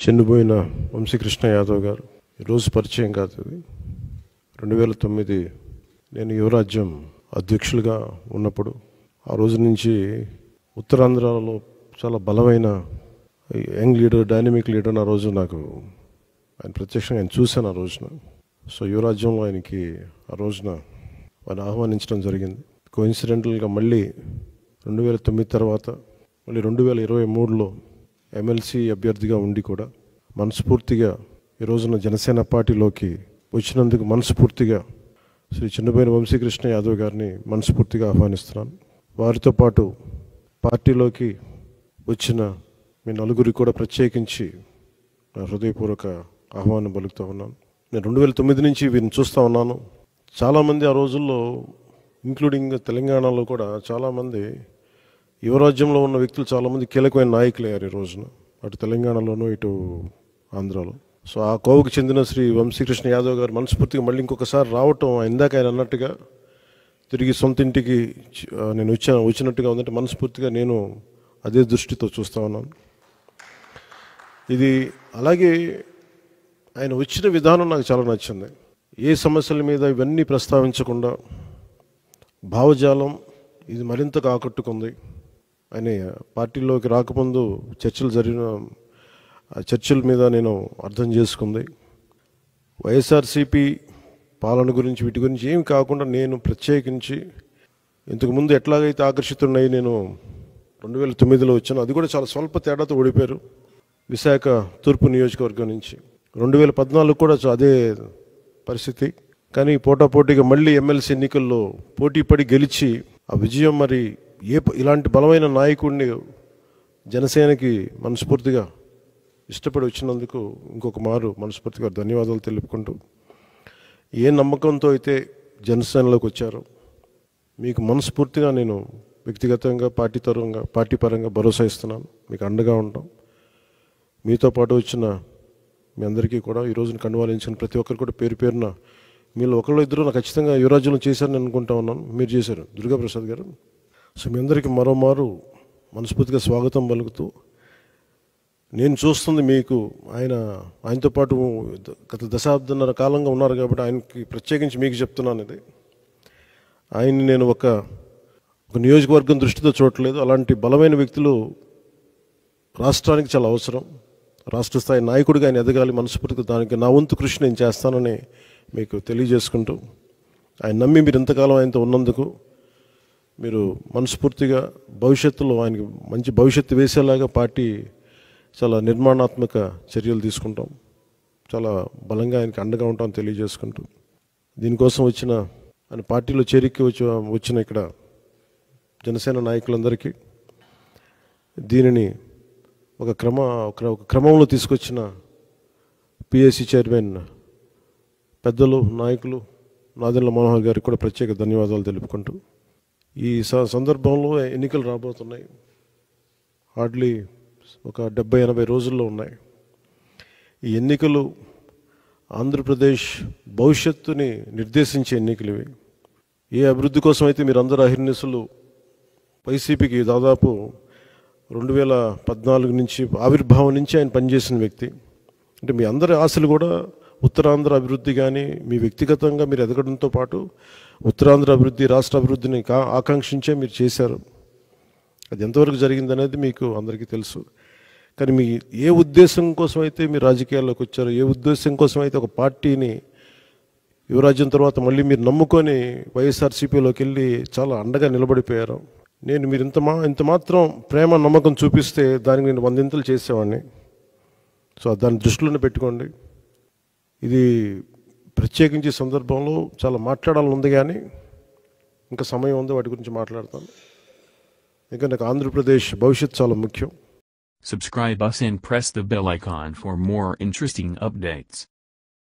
చెన్నుబోయిన వంశీకృష్ణ యాదవ్ గారు ఈరోజు పరిచయం కాదు. ఇది 2009 నేను యువరాజ్యం అధ్యక్షులుగా ఉన్నప్పుడు ఆ రోజు నుంచి ఉత్తరాంధ్రలో చాలా బలమైన యంగ్ లీడర్, డైనమిక్ లీడర్. ఆ రోజు నాకు ఆయన ప్రత్యక్షంగా ఆయన చూశాను ఆ రోజున. సో యువరాజ్యంలో ఆయనకి ఆ రోజున ఆయన ఆహ్వానించడం జరిగింది. కోఇన్సిడెంటల్గా మళ్ళీ 2009 తర్వాత మళ్ళీ 2023లో ఎమ్మెల్సీ అభ్యర్థిగా ఉండి కూడా మనస్ఫూర్తిగా ఈ రోజున జనసేన పార్టీలోకి వచ్చినందుకు మనస్ఫూర్తిగా శ్రీ చెన్నుబోయిన వంశీకృష్ణ యాదవ్ గారిని మనస్ఫూర్తిగా ఆహ్వానిస్తున్నాను. వారితో పాటు పార్టీలోకి వచ్చిన మీ నలుగురికి కూడా ప్రత్యేకించి నా హృదయపూర్వక ఆహ్వానం పలుకుతూ ఉన్నాను. నేను 2009 నుంచి వీరిని చూస్తూ ఉన్నాను. చాలామంది ఆ రోజుల్లో ఇంక్లూడింగ్ తెలంగాణలో కూడా చాలామంది యువరాజ్యంలో ఉన్న వ్యక్తులు చాలామంది కీలకమైన నాయకులు అయ్యారు ఈ రోజున, అటు తెలంగాణలోనూ ఇటు ఆంధ్రాలో. సో ఆ కోవకు చెందిన శ్రీ వంశీకృష్ణ యాదవ్ గారు మనస్ఫూర్తిగా మళ్ళీ ఇంకొకసారి రావటం, ఇందాక ఆయన అన్నట్టుగా తిరిగి సొంత ఇంటికి నేను వచ్చినట్టుగా ఉందంటే మనస్ఫూర్తిగా నేను అదే దృష్టితో చూస్తూ ఉన్నాను. ఇది అలాగే ఆయన వచ్చిన విధానం నాకు చాలా నచ్చింది. ఏ సమస్యల మీద ఇవన్నీ ప్రస్తావించకుండా భావజాలం ఇది మరింతగా ఆకట్టుకుంది. ఆయన పార్టీలోకి రాకముందు జరిగిన చర్చల మీద నేను అర్థం చేసుకుంది. వైఎస్ఆర్సీపీ పాలన గురించి వీటి గురించి ఏమి కాకుండా నేను ప్రత్యేకించి ఇంతకుముందు ఎట్లాగైతే ఆకర్షితున్నాయి నేను 2009లో వచ్చాను. అది కూడా చాలా స్వల్ప తేడాతో ఓడిపోయారు విశాఖ తూర్పు నియోజకవర్గం నుంచి. 2014 కూడా అదే పరిస్థితి. కానీ పోటాపోటీగా మళ్ళీ ఎమ్మెల్సీ ఎన్నికల్లో పోటీపడి గెలిచి ఆ విజయం మరి ఇలాంటి బలమైన నాయకుడిని జనసేనకి మనస్ఫూర్తిగా ఇష్టపడి వచ్చినందుకు ఇంకొక మారు మనస్ఫూర్తిగా ధన్యవాదాలు తెలుపుకుంటూ, ఏ నమ్మకంతో అయితే జనసేనలోకి వచ్చారో మీకు మనస్ఫూర్తిగా నేను వ్యక్తిగతంగా పార్టీ పరంగా భరోసా ఇస్తున్నాను. మీకు అండగా ఉంటాం. మీతో పాటు వచ్చిన మీ అందరికీ కూడా ఈ రోజున కండువాలించిన ప్రతి ఒక్కరు కూడా పేరు పేరున మీరు ఒకళ్ళు ఇద్దరు నాకు ఖచ్చితంగా యువరాజ్యంలో చేశారని అనుకుంటా ఉన్నాను. మీరు చేశారు, దుర్గాప్రసాద్ గారు. సో మీ అందరికీ మరోమారు మనస్ఫూర్తిగా స్వాగతం పలుకుతూ, నేను చూస్తుంది మీకు ఆయనతో పాటు గత దశాబ్దన్నర కాలంగా ఉన్నారు కాబట్టి ఆయనకి ప్రత్యేకించి మీకు చెప్తున్నాను. ఇది ఆయన్ని నేను ఒక నియోజకవర్గం దృష్టితో చూడట్లేదు. అలాంటి బలమైన వ్యక్తులు రాష్ట్రానికి చాలా అవసరం. రాష్ట్ర స్థాయి నాయకుడిగా ఆయన ఎదగాలి. మనస్ఫూర్తిగా దానికి నా వంతు కృషి నేను చేస్తానని మీకు తెలియజేసుకుంటూ, ఆయన నమ్మి మీరు ఇంతకాలం ఆయనతో ఉన్నందుకు మీరు మనస్ఫూర్తిగా భవిష్యత్తులో ఆయనకి మంచి భవిష్యత్తు వేసేలాగా పార్టీ చాలా నిర్మాణాత్మక చర్యలు తీసుకుంటాం. చాలా బలంగా ఆయనకి అండగా ఉంటామని తెలియజేసుకుంటూ, దీనికోసం ఆయన పార్టీలో చేరిక వచ్చిన ఇక్కడ జనసేన నాయకులందరికీ దీనిని ఒక క్రమంలో తీసుకొచ్చిన పిఎస్సి చైర్మన్ పెద్దలు నాయకులు నాదెండ్ల మనోహర్ గారికి కూడా ప్రత్యేక ధన్యవాదాలు తెలుపుకుంటూ, ఈ సందర్భంలో ఎన్నికలు రాబోతున్నాయి. హార్డ్లీ ఒక 70-80 రోజుల్లో ఉన్నాయి. ఈ ఎన్నికలు ఆంధ్రప్రదేశ్ భవిష్యత్తుని నిర్దేశించే ఎన్నికలు ఇవి. ఏ అభివృద్ధి కోసం అయితే మీరు అందరూ అహిర్నిశలు వైసీపీకి దాదాపు 2014 నుంచి ఆవిర్భావం నుంచి ఆయన పనిచేసిన వ్యక్తి. అంటే మీ అందరి ఆశలు కూడా ఉత్తరాంధ్ర అభివృద్ధి కానీ మీ వ్యక్తిగతంగా మీరు ఎదగడంతో పాటు ఉత్తరాంధ్ర అభివృద్ధి, రాష్ట్ర అభివృద్ధిని ఆకాంక్షించే మీరు చేశారు. అది ఎంతవరకు జరిగిందనేది మీకు అందరికీ తెలుసు. కానీ మీ ఏ ఉద్దేశం కోసం అయితే మీరు రాజకీయాల్లోకి వచ్చారో, ఏ ఉద్దేశం కోసం అయితే ఒక పార్టీని యువరాజ్యం తర్వాత మళ్ళీ మీరు నమ్ముకొని వైఎస్ఆర్సీపీలోకి వెళ్ళి చాలా అండగా నిలబడిపోయారు. మీరు ఇంత మాత్రం ప్రేమ నమ్మకం చూపిస్తే దానికి నేను 100 ఇంతలు చేసేవాడిని. సో దాన్ని దృష్టిలోనే పెట్టుకోండి. ఇది ప్రత్యేకించి సందర్భంలో చాలా మాట్లాడాలని ఉంది, కానీ ఇంకా సమయం ఉంది, వాటి గురించి మాట్లాడతాను. ఇంకా నాకు ఆంధ్రప్రదేశ్ భవిష్యత్తు చాలా ముఖ్యం. Subscribe us and press the bell icon for more interesting updates.